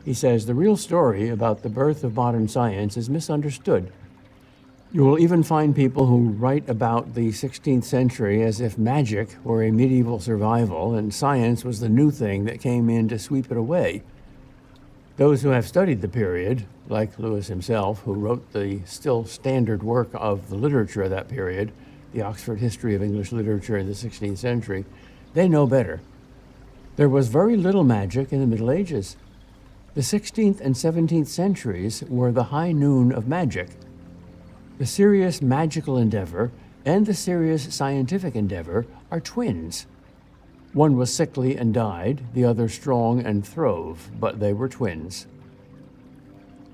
He says, the real story about the birth of modern science is misunderstood. You will even find people who write about the 16th century as if magic were a medieval survival and science was the new thing that came in to sweep it away. Those who have studied the period, like Lewis himself, who wrote the still standard work of the literature of that period, the Oxford History of English Literature in the 16th century, they know better. There was very little magic in the Middle Ages. The 16th and 17th centuries were the high noon of magic. The serious magical endeavor and the serious scientific endeavor are twins. One was sickly and died, the other strong and throve, but they were twins.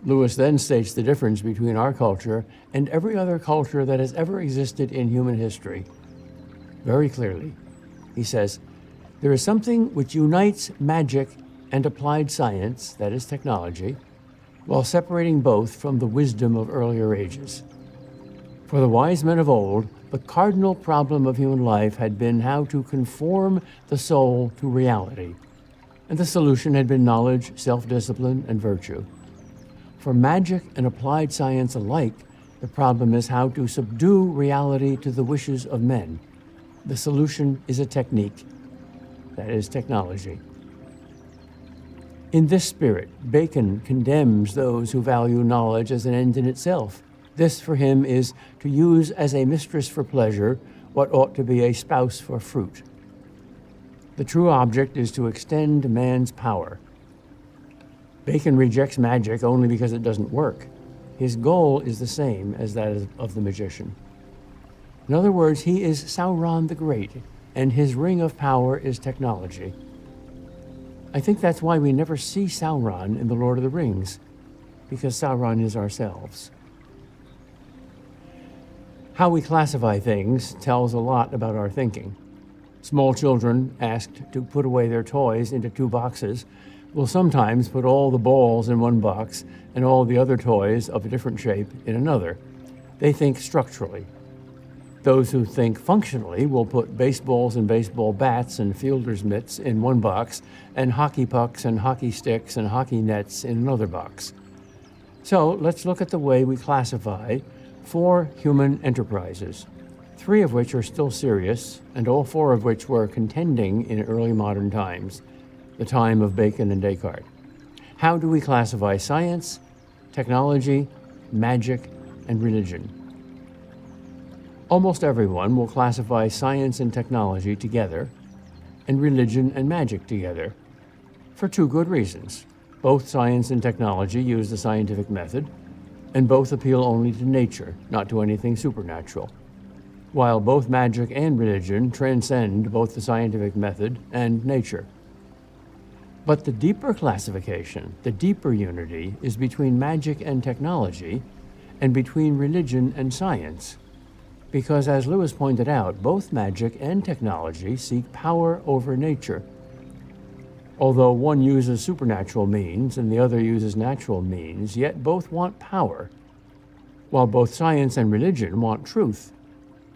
Lewis then states the difference between our culture and every other culture that has ever existed in human history. Very clearly, he says, there is something which unites magic and applied science, that is technology, while separating both from the wisdom of earlier ages. For the wise men of old, the cardinal problem of human life had been how to conform the soul to reality, and the solution had been knowledge, self-discipline, and virtue. For magic and applied science alike, the problem is how to subdue reality to the wishes of men. The solution is a technique, that is technology. In this spirit, Bacon condemns those who value knowledge as an end in itself. This, for him, is to use as a mistress for pleasure what ought to be a spouse for fruit. The true object is to extend man's power. Bacon rejects magic only because it doesn't work. His goal is the same as that of the magician. In other words, he is Sauron the Great, and his ring of power is technology. I think that's why we never see Sauron in The Lord of the Rings, because Sauron is ourselves. How we classify things tells a lot about our thinking. Small children, asked to put away their toys into 2 boxes, will sometimes put all the balls in one box and all the other toys of a different shape in another. They think structurally. Those who think functionally will put baseballs and baseball bats and fielder's mitts in one box and hockey pucks and hockey sticks and hockey nets in another box. So let's look at the way we classify 4 human enterprises, 3 of which are still serious, and all 4 of which were contending in early modern times, the time of Bacon and Descartes. How do we classify science, technology, magic, and religion? Almost everyone will classify science and technology together, and religion and magic together, for 2 good reasons. Both science and technology use the scientific method, and both appeal only to nature, not to anything supernatural, while both magic and religion transcend both the scientific method and nature. But the deeper classification, the deeper unity, is between magic and technology, and between religion and science. Because, as Lewis pointed out, both magic and technology seek power over nature. Although one uses supernatural means and the other uses natural means, yet both want power. While both science and religion want truth,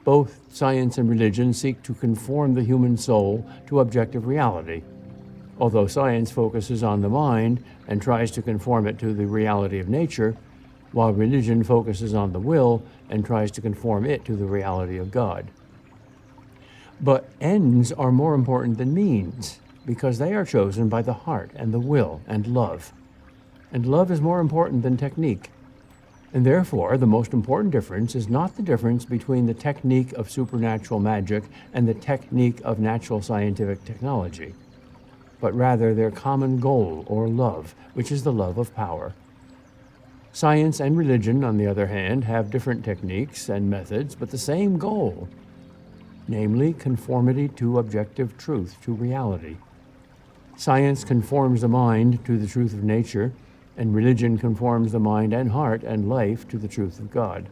both science and religion seek to conform the human soul to objective reality. Although science focuses on the mind and tries to conform it to the reality of nature, while religion focuses on the will and tries to conform it to the reality of God. But ends are more important than means, because they are chosen by the heart and the will and love. And love is more important than technique. And therefore, the most important difference is not the difference between the technique of supernatural magic and the technique of natural scientific technology, but rather their common goal, or love, which is the love of power. Science and religion, on the other hand, have different techniques and methods, but the same goal, namely conformity to objective truth, to reality. Science conforms the mind to the truth of nature, and religion conforms the mind and heart and life to the truth of God.